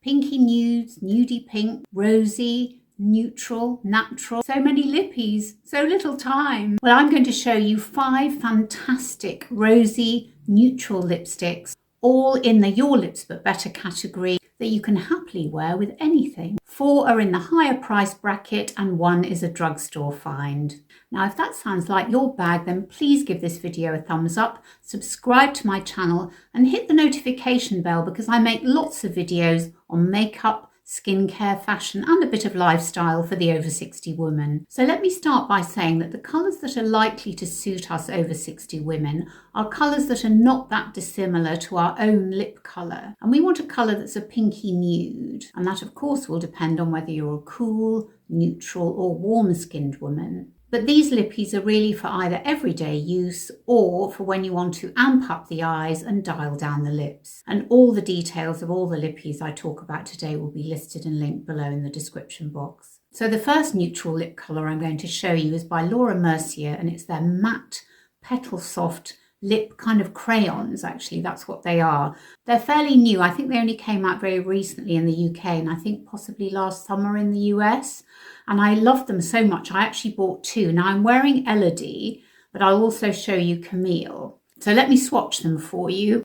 pinky nudes, nudie pink, rosy, neutral, natural. So many lippies, so little time. Well, I'm going to show you 5 fantastic rosy neutral lipsticks, all in the Your Lips But Better category that you can happily wear with anything. 4 are in the higher price bracket and 1 is a drugstore find. Now, if that sounds like your bag, then please give this video a thumbs up, subscribe to my channel and hit the notification bell because I make lots of videos on makeup, skincare, fashion and a bit of lifestyle for the over 60 woman. So let me start by saying that the colours that are likely to suit us over 60 women are colours that are not that dissimilar to our own lip colour. And we want a colour that's a pinky nude. And that of course will depend on whether you're a cool, neutral or warm-skinned woman. But these lippies are really for either everyday use or for when you want to amp up the eyes and dial down the lips. And all the details of all the lippies I talk about today will be listed and linked below in the description box. So the first neutral lip colour I'm going to show you is by Mercier, and it's their matte Petal Soft lip kind of crayons. Actually, that's what they are. They're fairly new. I think they only came out very recently in the UK and I think possibly last summer in the US. And I love them so much. I actually bought 2. Now I'm wearing Elodie, but I'll also show you Camille. So let me swatch them for you.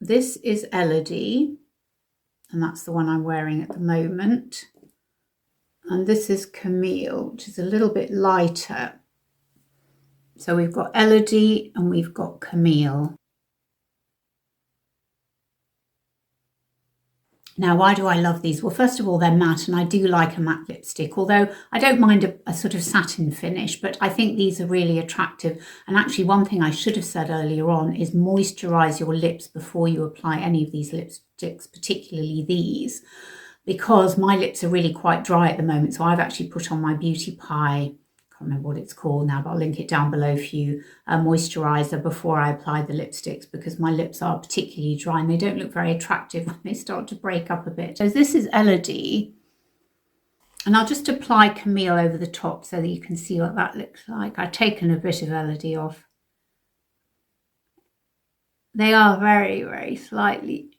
This is Elodie, and that's the one I'm wearing at the moment. And this is Camille, which is a little bit lighter. So we've got Elodie and we've got Camille. Now, why do I love these? Well, first of all, they're matte and I do like a matte lipstick, although I don't mind a sort of satin finish, but I think these are really attractive. And actually, one thing I should have said earlier on is moisturize your lips before you apply any of these lipsticks, particularly these, because my lips are really quite dry at the moment. So I've actually put on my Beauty Pie, I can't remember what it's called now, but I'll link it down below for you, moisturiser before I apply the lipsticks because my lips are particularly dry and they don't look very attractive when they start to break up a bit. So this is Elodie, and I'll just apply Camille over the top so that you can see what that looks like. I've taken a bit of Elodie off. They are very, very slightly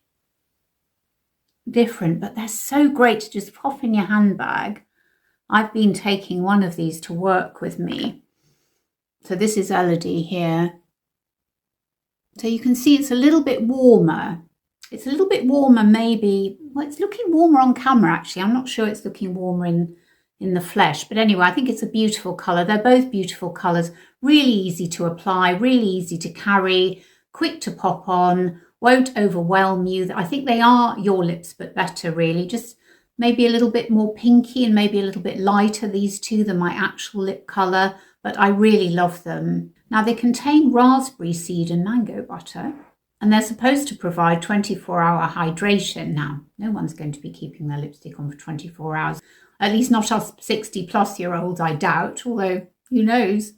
different, but they're so great to just pop in your handbag. I've been taking one of these to work with me. So this is Elodie here. So you can see it's a little bit warmer. It's a little bit warmer maybe. Well, it's looking warmer on camera actually. I'm not sure it's looking warmer in the flesh. But anyway, I think it's a beautiful colour. They're both beautiful colours. Really easy to apply, really easy to carry, quick to pop on, won't overwhelm you. I think they are Your Lips But Better really. Just maybe a little bit more pinky and maybe a little bit lighter, these two, than my actual lip colour, but I really love them. Now they contain raspberry seed and mango butter, and they're supposed to provide 24-hour hydration. Now, no one's going to be keeping their lipstick on for 24 hours, at least not us 60-plus-year-olds, I doubt, although who knows.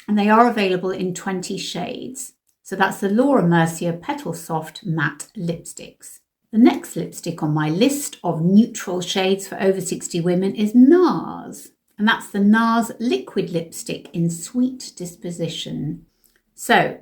And they are available in 20 shades. So that's the Mercier Petal Soft Matte Lipsticks. The next lipstick on my list of neutral shades for over 60 women is Nars. And that's the Nars Liquid Lipstick in Sweet Disposition. So,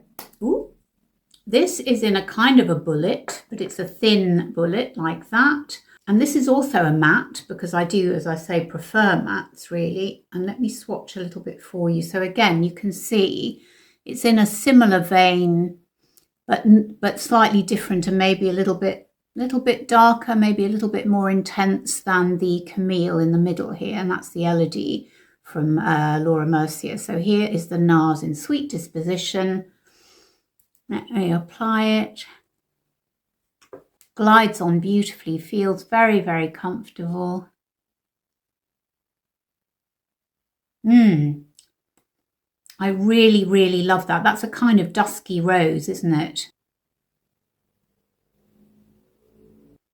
this is in a kind of a bullet, but it's a thin bullet like that. And this is also a matte because I do, as I say, prefer mattes really. And let me swatch a little bit for you. So again, you can see it's in a similar vein, but slightly different and maybe a little bit darker, maybe a little bit more intense than the Camille in the middle here, and that's the Elodie from Mercier. So here is the Nars in Sweet Disposition. Let me apply it. Glides on beautifully, feels very, very comfortable. I really, really love that. That's a kind of dusky rose, isn't it?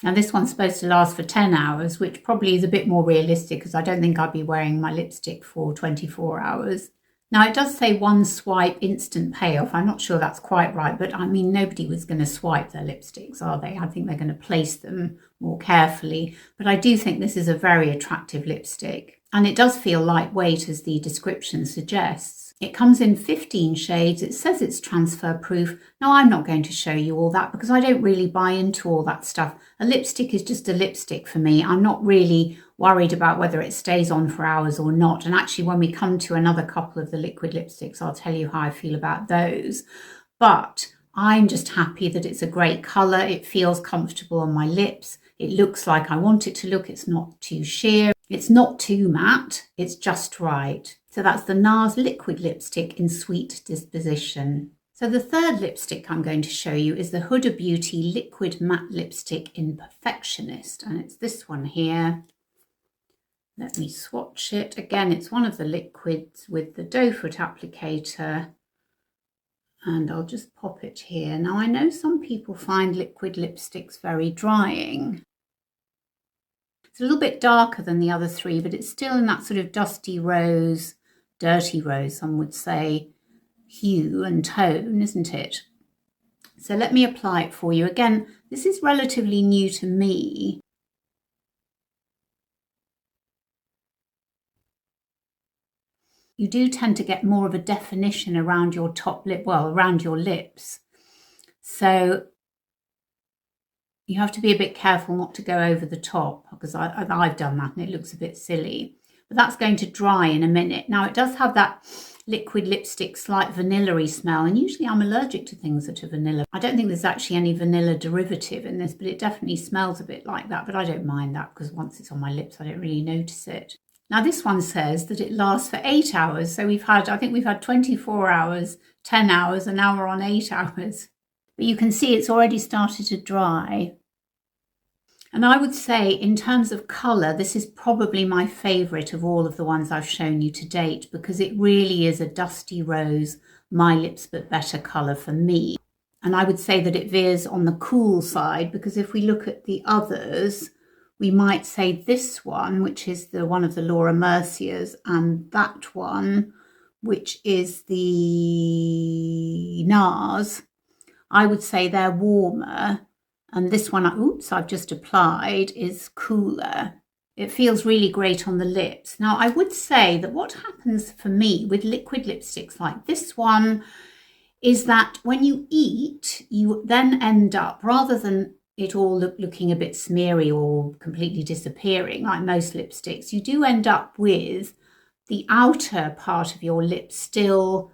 Now this one's supposed to last for 10 hours, which probably is a bit more realistic because I don't think I'd be wearing my lipstick for 24 hours. Now it does say 1 swipe instant payoff. I'm not sure that's quite right, but I mean, nobody was going to swipe their lipsticks, are they? I think they're going to place them more carefully. But I do think this is a very attractive lipstick. And it does feel lightweight, as the description suggests. It comes in 15 shades. It says it's transfer proof. Now, I'm not going to show you all that because I don't really buy into all that stuff. A lipstick is just a lipstick for me. I'm not really worried about whether it stays on for hours or not. And actually, when we come to another couple of the liquid lipsticks, I'll tell you how I feel about those. But I'm just happy that it's a great colour. It feels comfortable on my lips. It looks like I want it to look. It's not too sheer. It's not too matte. It's just right. So that's the Nars Liquid lipstick in Sweet Disposition. So the third lipstick I'm going to show you is the Huda Beauty Liquid Matte Lipstick in Perfectionist. And it's this one here. Let me swatch it. Again, it's one of the liquids with the doe foot applicator. And I'll just pop it here. Now, I know some people find liquid lipsticks very drying. It's a little bit darker than the other three, but it's still in that sort of dusty rose, dirty rose, some would say, hue and tone, isn't it? So let me apply it for you. Again, this is relatively new to me. You do tend to get more of a definition around your top lip, well, around your lips. So you have to be a bit careful not to go over the top because I've done that and it looks a bit silly. But that's going to dry in a minute. Now, it does have that liquid lipstick slight vanilla-y smell, and usually I'm allergic to things that are vanilla. I don't think there's actually any vanilla derivative in this, but it definitely smells a bit like that. But I don't mind that because once it's on my lips, I don't really notice it. Now, this one says that it lasts for 8 hours. So I think we've had 24 hours, 10 hours, and now we're on 8 hours. But you can see it's already started to dry. And I would say in terms of colour, this is probably my favourite of all of the ones I've shown you to date because it really is a dusty rose, my lips but better colour for me. And I would say that it veers on the cool side because if we look at the others, we might say this one, which is the one of the Laura Merciers, and that one, which is the Nars, I would say they're warmer. And this one, I've just applied, is cooler. It feels really great on the lips. Now, I would say that what happens for me with liquid lipsticks like this one is that when you eat, you then end up, rather than it all looking a bit smeary or completely disappearing like most lipsticks, you do end up with the outer part of your lip still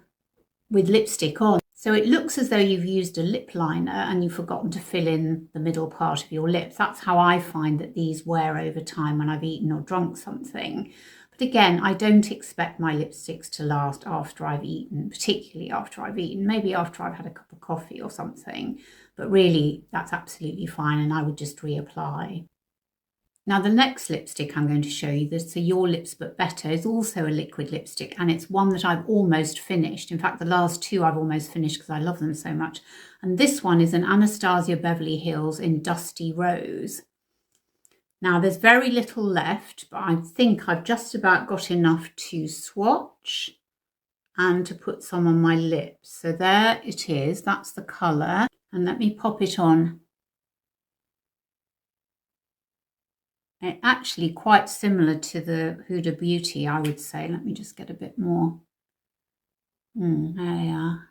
with lipstick on. So it looks as though you've used a lip liner and you've forgotten to fill in the middle part of your lips. That's how I find that these wear over time when I've eaten or drunk something. But again, I don't expect my lipsticks to last after I've eaten, particularly after I've eaten, maybe after I've had a cup of coffee or something. But really, that's absolutely fine and I would just reapply. Now, the next lipstick I'm going to show you, this So Your Lips But Better, is also a liquid lipstick, and it's one that I've almost finished. In fact, the last two I've almost finished because I love them so much. And this one is an Anastasia Beverly Hills in Dusty Rose. Now, there's very little left, but I think I've just about got enough to swatch and to put some on my lips. So there it is. That's the colour. And let me pop it on. It's actually quite similar to the Huda Beauty, I would say. Let me just get a bit more. There we are.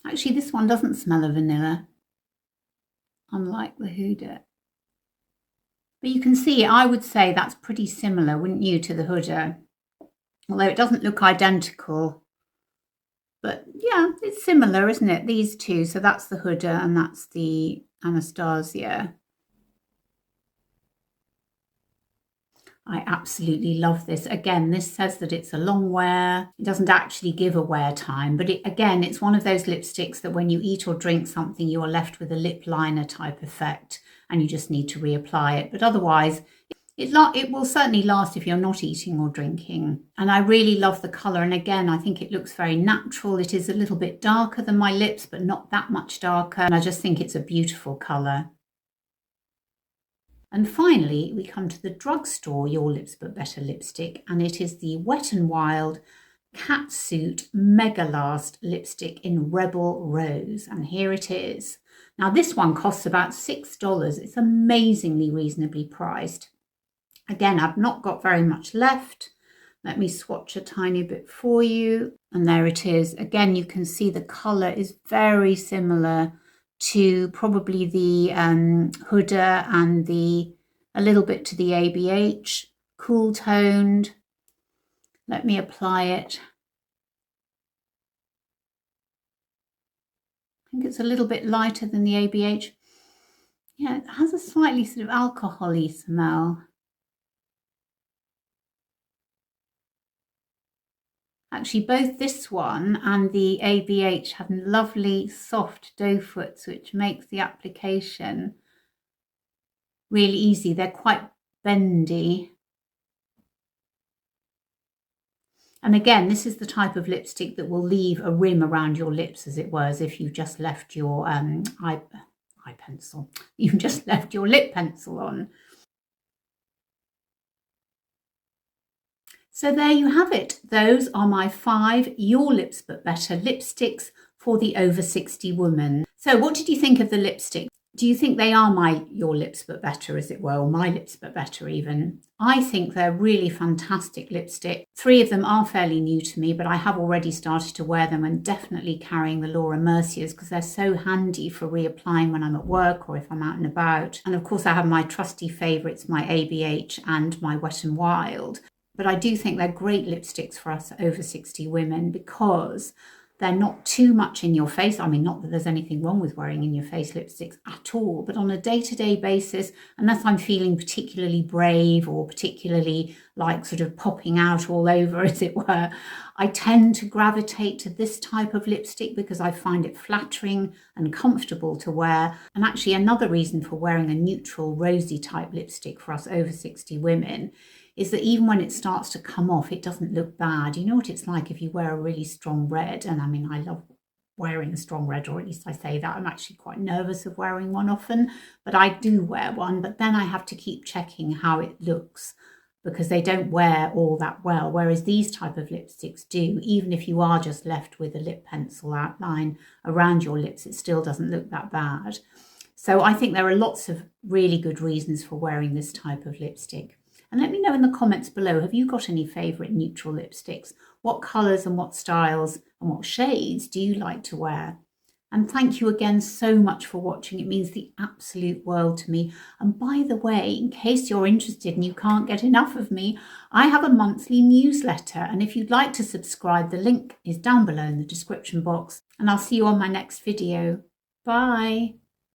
Actually, this one doesn't smell of vanilla, unlike the Huda. But you can see, I would say that's pretty similar, wouldn't you, to the Huda? Although it doesn't look identical. But yeah, it's similar, isn't it? These two. So that's the Huda and that's the Anastasia. I absolutely love this. Again, this says that it's a long wear. It doesn't actually give a wear time, but again, it's one of those lipsticks that when you eat or drink something, you are left with a lip liner type effect and you just need to reapply it. But otherwise, it will certainly last if you're not eating or drinking. And I really love the colour. And again, I think it looks very natural. It is a little bit darker than my lips, but not that much darker. And I just think it's a beautiful colour. And finally, we come to the Drugstore Your Lips But Better lipstick, and it is the Wet n Wild Catsuit Megalast lipstick in Rebel Rose. And here it is. Now, this one costs about $6. It's amazingly reasonably priced. Again, I've not got very much left. Let me swatch a tiny bit for you. And there it is. Again, you can see the colour is very similar to probably the Huda and a little bit to the ABH. Cool toned. Let me apply it. I think it's a little bit lighter than the ABH. Yeah, it has a slightly sort of alcohol-y smell. Actually, both this one and the ABH have lovely soft doe foots, which makes the application really easy. They're quite bendy. And again, this is the type of lipstick that will leave a rim around your lips, as it were, as if you just left your eye pencil. You just left your lip pencil on. So there you have it. Those are my 5 Your Lips But Better lipsticks for the over 60 woman. So what did you think of the lipstick? Do you think they are Your Lips But Better, as it were, or My Lips But Better even? I think they're really fantastic lipstick. 3 of them are fairly new to me, but I have already started to wear them and definitely carrying the Laura Merciers because they're so handy for reapplying when I'm at work or if I'm out and about. And of course I have my trusty favourites, my ABH and my Wet n Wild. But I do think they're great lipsticks for us over 60 women because they're not too much in your face. I mean, not that there's anything wrong with wearing in your face lipsticks at all, but on a day-to-day basis, unless I'm feeling particularly brave or particularly like sort of popping out all over, as it were, I tend to gravitate to this type of lipstick because I find it flattering and comfortable to wear. And actually another reason for wearing a neutral rosy type lipstick for us over 60 women is that even when it starts to come off, it doesn't look bad. You know what it's like if you wear a really strong red, and I mean, I love wearing a strong red, or at least I say that. I'm actually quite nervous of wearing one often, but I do wear one, but then I have to keep checking how it looks because they don't wear all that well, whereas these type of lipsticks do. Even if you are just left with a lip pencil outline around your lips, it still doesn't look that bad. So I think there are lots of really good reasons for wearing this type of lipstick. And let me know in the comments below, have you got any favourite neutral lipsticks? What colours and what styles and what shades do you like to wear? And thank you again so much for watching. It means the absolute world to me. And by the way, in case you're interested and you can't get enough of me, I have a monthly newsletter. And if you'd like to subscribe, the link is down below in the description box. And I'll see you on my next video. Bye.